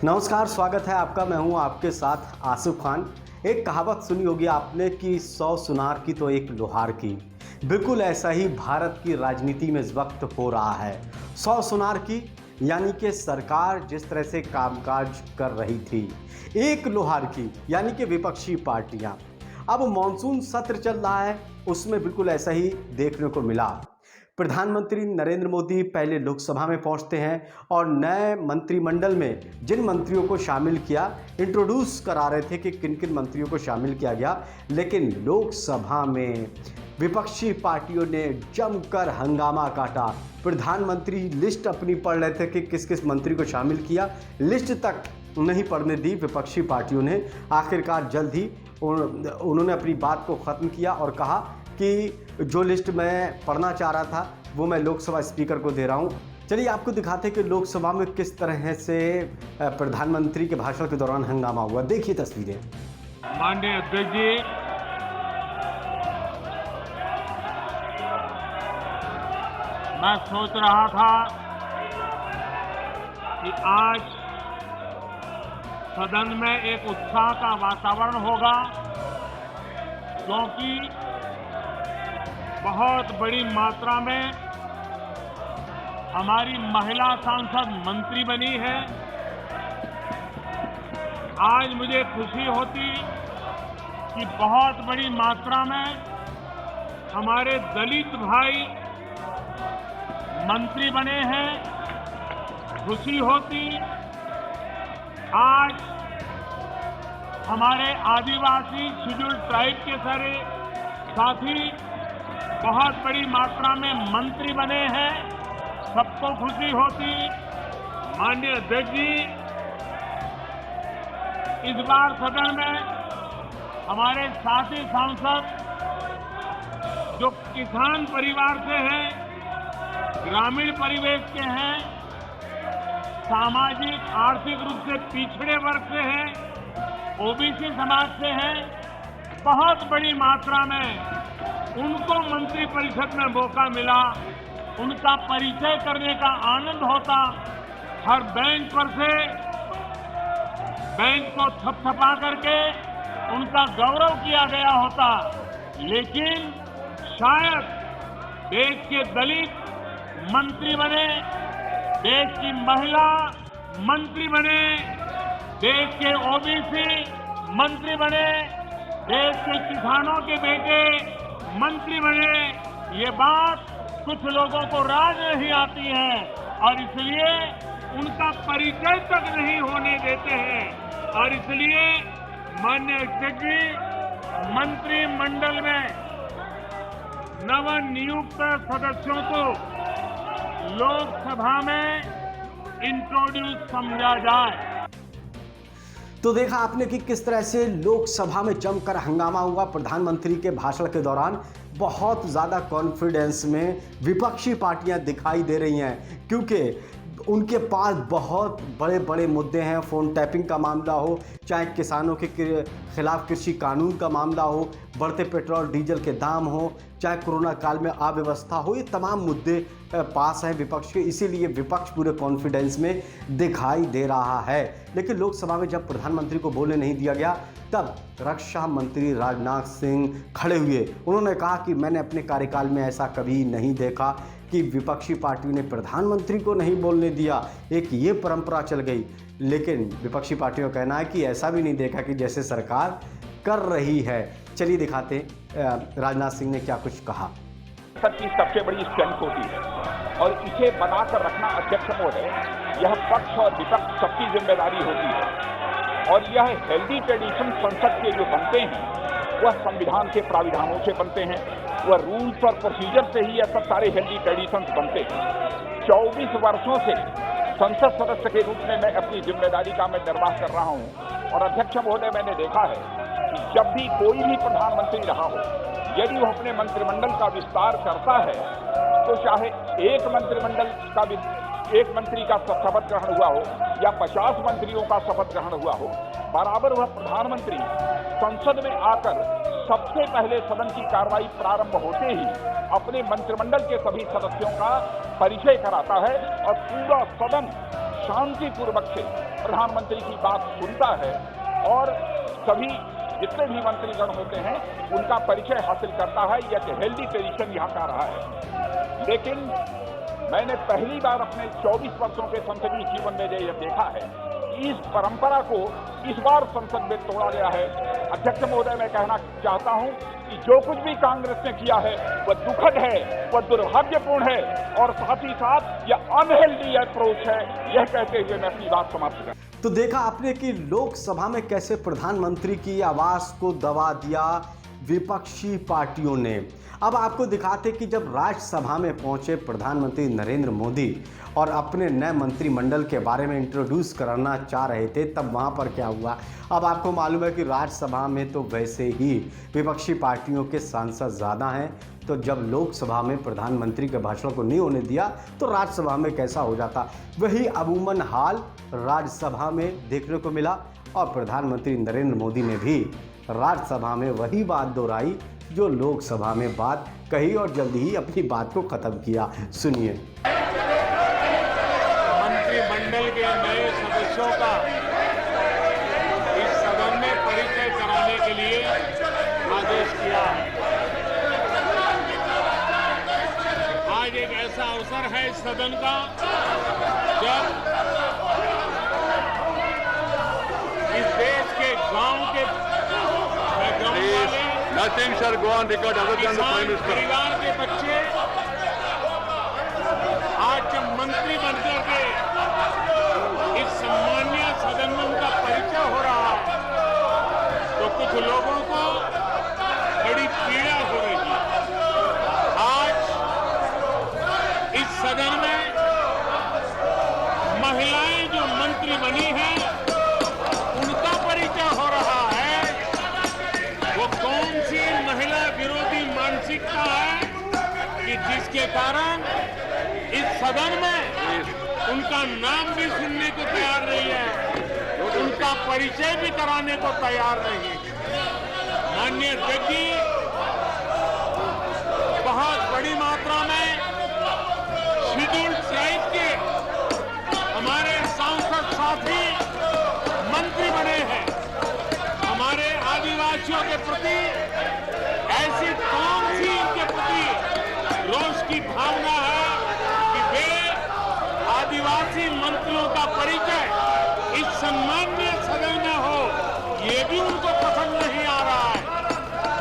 नमस्कार, स्वागत है आपका। मैं हूं आपके साथ आसिफ खान। एक कहावत सुनी होगी आपने कि 100 सुनार की तो एक लोहार की। बिल्कुल ऐसा ही भारत की राजनीति में इस वक्त हो रहा है। 100 सुनार की यानी कि सरकार जिस तरह से कामकाज कर रही थी, एक लोहार की यानी कि विपक्षी पार्टियां। अब मॉनसून सत्र चल रहा है, उसमें बिल्कुल ऐसा ही देखने को मिला। प्रधानमंत्री नरेंद्र मोदी पहले लोकसभा में पहुंचते हैं और नए मंत्रिमंडल में जिन मंत्रियों को शामिल किया, इंट्रोड्यूस करा रहे थे कि किन किन मंत्रियों को शामिल किया गया, लेकिन लोकसभा में विपक्षी पार्टियों ने जमकर हंगामा काटा। प्रधानमंत्री लिस्ट अपनी पढ़ रहे थे कि किस किस मंत्री को शामिल किया, लिस्ट तक नहीं पढ़ने दी विपक्षी पार्टियों ने। आखिरकार जल्द ही उन्होंने अपनी बात को ख़त्म किया और कहा कि जो लिस्ट मैं पढ़ना चाह रहा था वो मैं लोकसभा स्पीकर को दे रहा हूं। चलिए आपको दिखाते हैं कि लोकसभा में किस तरह से प्रधानमंत्री के भाषण के दौरान हंगामा हुआ। देखिए तस्वीरें। माननीय अध्यक्ष जी, मैं सोच रहा था कि आज सदन में एक उत्साह का वातावरण होगा, क्योंकि बहुत बड़ी मात्रा में हमारी महिला सांसद मंत्री बनी है। आज मुझे खुशी होती कि बहुत बड़ी मात्रा में हमारे दलित भाई मंत्री बने हैं। खुशी होती आज हमारे आदिवासी शेड्यूल ट्राइब के सारे साथी बहुत बड़ी मात्रा में मंत्री बने हैं, सबको खुशी होती। माननीय अध्यक्ष जी, इस बार सदन में हमारे साथी सांसद जो किसान परिवार से हैं, ग्रामीण परिवेश के हैं, सामाजिक आर्थिक रूप से पिछड़े वर्ग से हैं, ओबीसी समाज से हैं, बहुत बड़ी मात्रा में उनको मंत्रिपरिषद में मौका मिला। उनका परिचय करने का आनंद होता। हर बेंच पर से बेंच को थपथपा करके उनका गौरव किया गया होता। लेकिन शायद देश के दलित मंत्री बने, देश की महिला मंत्री बने, देश के ओबीसी मंत्री बने, देश के किसानों के बेटे मंत्री बने, ये बात कुछ लोगों को राज नहीं आती है और इसलिए उनका परिचय तक नहीं होने देते हैं। और इसलिए माननीय अध्यक्ष जी, मंत्रिमंडल में नवनियुक्त सदस्यों को लोकसभा में इंट्रोड्यूस समझा जाए। तो देखा आपने कि किस तरह से लोकसभा में जमकर हंगामा हुआ। प्रधानमंत्री के भाषण के दौरान बहुत ज़्यादा कॉन्फिडेंस में विपक्षी पार्टियां दिखाई दे रही हैं, क्योंकि उनके पास बहुत बड़े बड़े मुद्दे हैं। फ़ोन टैपिंग का मामला हो, चाहे किसानों के खिलाफ कृषि कानून का मामला हो, बढ़ते पेट्रोल डीजल के दाम हो, चाहे कोरोना काल में अव्यवस्था हो, ये तमाम मुद्दे पास हैं विपक्ष के। इसीलिए विपक्ष पूरे कॉन्फिडेंस में दिखाई दे रहा है। लेकिन लोकसभा में जब प्रधानमंत्री को बोलने नहीं दिया गया, तब रक्षा मंत्री राजनाथ सिंह खड़े हुए। उन्होंने कहा कि मैंने अपने कार्यकाल में ऐसा कभी नहीं देखा कि विपक्षी पार्टियों ने प्रधानमंत्री को नहीं बोलने दिया। एक ये परंपरा चल गई। लेकिन विपक्षी पार्टियों का कहना है कि ऐसा भी नहीं देखा कि जैसे सरकार कर रही है। चलिए दिखाते राजनाथ सिंह ने क्या कुछ कहा। की सबसे बड़ी स्ट्रेंथ होती है और इसे बनाकर रखना अध्यक्ष महोदय, यह पक्ष और विपक्ष सबकी जिम्मेदारी होती है। और यह हेल्दी ट्रेडिशन संसद के जो बनते हैं वह संविधान के प्राविधानों से बनते हैं, वह रूल्स और प्रोसीजर से ही यह सब सारे हेल्दी ट्रेडिशंस बनते हैं। 24 वर्षों से संसद सदस्य के रूप में मैं अपनी जिम्मेदारी का मैं निर्वाह कर रहा हूं और अध्यक्ष महोदय, मैंने देखा है कि जब भी कोई भी प्रधानमंत्री रहा हो, यदि वह अपने मंत्रिमंडल का विस्तार करता है तो चाहे एक मंत्री का शपथ ग्रहण हुआ हो या 50 मंत्रियों का शपथ ग्रहण हुआ हो, बराबर वह प्रधानमंत्री संसद में आकर सबसे पहले सदन की कार्रवाई प्रारंभ होते ही अपने मंत्रिमंडल के सभी सदस्यों का परिचय कराता है और पूरा सदन शांतिपूर्वक से प्रधानमंत्री की बात सुनता है और सभी जितने भी मंत्रीगण होते हैं उनका परिचय हासिल करता है। यह एक हेल्दी ट्रेडिशन यहाँ का रहा है। लेकिन मैंने पहली बार अपने 24 वर्षों के संसदीय जीवन में यह देखा है कि इस परंपरा को इस बार संसद में तोड़ा गया है। अध्यक्ष महोदय, मैं कहना चाहता हूं कि जो कुछ भी कांग्रेस ने किया है वह दुखद है, वह दुर्भाग्यपूर्ण है और साथ ही साथ यह अनहेल्दी अप्रोच है। यह कहते हुए मैं अपनी बात समाप्त करता हूं। तो देखा आपने कि लोकसभा में कैसे प्रधानमंत्री की आवाज को दबा दिया विपक्षी पार्टियों ने। अब आपको दिखाते कि जब राज्यसभा में पहुंचे प्रधानमंत्री नरेंद्र मोदी और अपने नए मंत्रिमंडल के बारे में इंट्रोड्यूस कराना चाह रहे थे, तब वहां पर क्या हुआ। अब आपको मालूम है कि राज्यसभा में तो वैसे ही विपक्षी पार्टियों के सांसद ज़्यादा हैं, तो जब लोकसभा में प्रधानमंत्री के भाषण को नहीं होने दिया तो राज्यसभा में कैसा हो जाता। वही अमूमन हाल राज्यसभा में देखने को मिला और प्रधानमंत्री नरेंद्र मोदी ने भी राज्यसभा में वही बात दोहराई जो लोकसभा में बात कही और जल्दी ही अपनी बात को खत्म किया। सुनिए। मंत्रिमंडल के नए सदस्यों का इस सदन में परिचय कराने के लिए आदेश किया। आज एक ऐसा अवसर है इस सदन का जब इस देश के गांव के Nothing shall go on record other than the Prime Minister. परिवार के बच्चे आज जब मंत्री बनकर के इस सम्मानीय सदन में उनका परिचय हो रहा है तो कुछ लोगों को बड़ी पीड़ा हो रही है। आज इस सदन में महिलाएं जो मंत्री बनी हैं उनका परिचय हो रहा है। वो कौन सी महिला विरोधी मानसिकता है कि जिसके कारण इस सदन में उनका नाम भी सुनने को तैयार नहीं है, उनका परिचय भी कराने को तैयार नहीं है। माननीय अध्यक्ष जी, बहुत बड़ी मात्रा में शेड्यूल्ड ट्राइब के हमारे सांसद साथी मंत्री बने हैं। हमारे आदिवासियों के प्रति ऐसी कौन सी इनके प्रति रोष की भावना है कि वे आदिवासी मंत्रियों का परिचय इस सम्मानीय सदन में हो, ये भी उनको पसंद नहीं आ रहा है।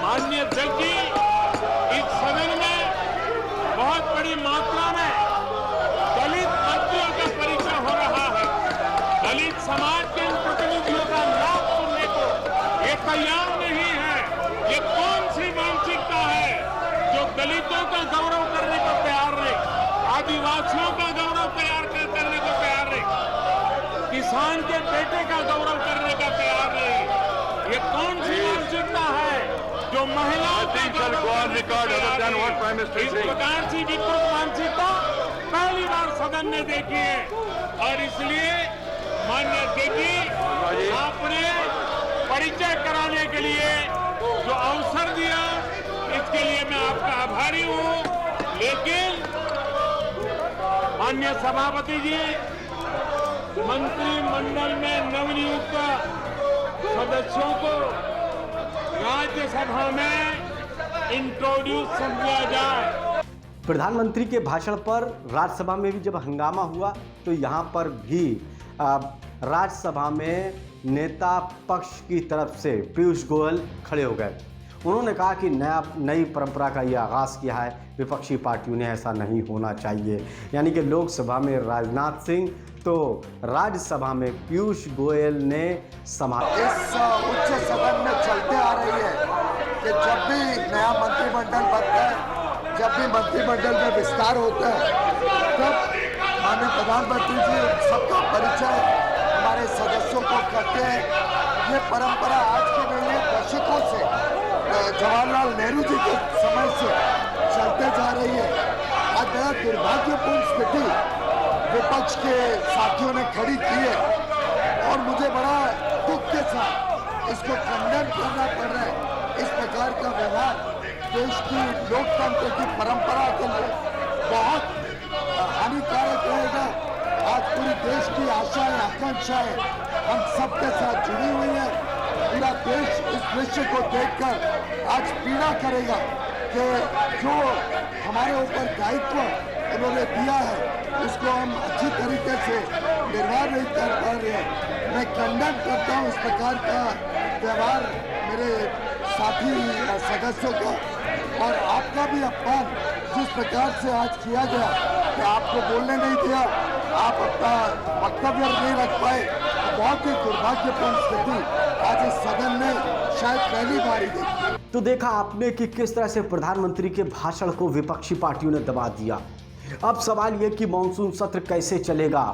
माननीय अध्यक्ष जी, इस सदन में बहुत बड़ी मात्रा में दलित मंत्रियों का परिचय हो रहा है। दलित समाज के इन प्रतिनिधियों का नाम सुनने को ये तैयार नहीं है। ये कौन सी मानसिकता है जो दलितों का गौरव करने को तैयार नहीं, आदिवासियों का गौरव करने को तैयार नहीं, किसान के बेटे का गौरव करने का तैयार नहीं। ये कौन सी मानसिकता है जो महिलाओं का गौरव करने को तैयार नहीं। इस प्रकार की विकृत मानसिकता पहली बार सदन ने देखी है और इसलिए माननीय अध्यक्ष जी, आपने परिचय कराने के लिए जो अवसर दिया इसके लिए मैं आपका आभारी हूं। लेकिन माननीय सभापति जी, मंत्रिमंडल में नवनियुक्त सदस्यों को राज्यसभा में इंट्रोड्यूस समझा जाए। प्रधानमंत्री के भाषण पर राज्यसभा में भी जब हंगामा हुआ तो यहाँ पर भी राज्यसभा में नेता पक्ष की तरफ से पीयूष गोयल खड़े हो गए। उन्होंने कहा कि नई परंपरा का ये आगाज़ किया है विपक्षी पार्टियों ने, ऐसा नहीं होना चाहिए। यानी कि लोकसभा में राजनाथ सिंह तो राज्यसभा में पीयूष गोयल ने संभाला। इस उच्च सदन में चलते आ रही है कि जब भी नया मंत्रिमंडल बनता है, जब भी मंत्रिमंडल में विस्तार होता है, तब माननीय प्रधानमंत्री जी सबका परिचय हमारे सदस्यों को करते हैं। ये परंपरा आज की नहीं है, दशकों से जवाहरलाल नेहरू जी के समय से चलते जा रही है। आज बड़ा दुर्भाग्यपूर्ण स्थिति विपक्ष के साथियों ने खड़ी की है और मुझे बड़ा दुख के साथ इसको खंडन करना पड़ रहा है। इस प्रकार का व्यवहार देश की लोकतंत्र की परंपरा के लिए बहुत हानिकारक रहेगा। आज पूरे देश की आशाएं आकांक्षाएं हम सबके साथ जुड़ी हुई है। पूरा देश इस दृश्य को देखकर आज पीड़ा करेगा कि जो हमारे ऊपर दायित्व उन्होंने दिया है उसको हम अच्छी तरीके से निर्वाह नहीं कर पा रहे हैं। मैं खंडन करता हूँ इस प्रकार का व्यवहार मेरे साथी सदस्यों का, और आपका भी अपमान जिस प्रकार से आज किया गया कि आपको बोलने नहीं दिया, आप अपना वक्तव्य नहीं रख पाए, बहुत ही दुर्भाग्यपूर्ण स्थिति आज इस सदन में शायद पहली बार ही देखी। तो देखा आपने कि किस तरह से प्रधानमंत्री के भाषण को विपक्षी पार्टियों ने दबा दिया। अब सवाल यह कि मॉनसून सत्र कैसे चलेगा।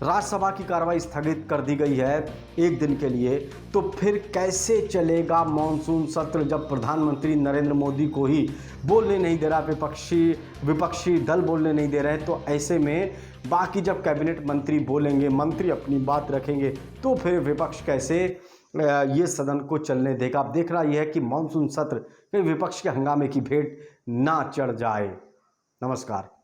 राज्यसभा की कार्रवाई स्थगित कर दी गई है एक दिन के लिए, तो फिर कैसे चलेगा मॉनसून सत्र जब प्रधानमंत्री नरेंद्र मोदी को ही बोलने नहीं दे रहा, विपक्षी दल बोलने नहीं दे रहे हैं। तो ऐसे में बाकी जब कैबिनेट मंत्री बोलेंगे, मंत्री अपनी बात रखेंगे, तो फिर विपक्ष कैसे ये सदन को चलने देगा। अब देख रहा यह है कि मॉनसून सत्र कहीं विपक्ष के हंगामे की भेंट ना चढ़ जाए। नमस्कार।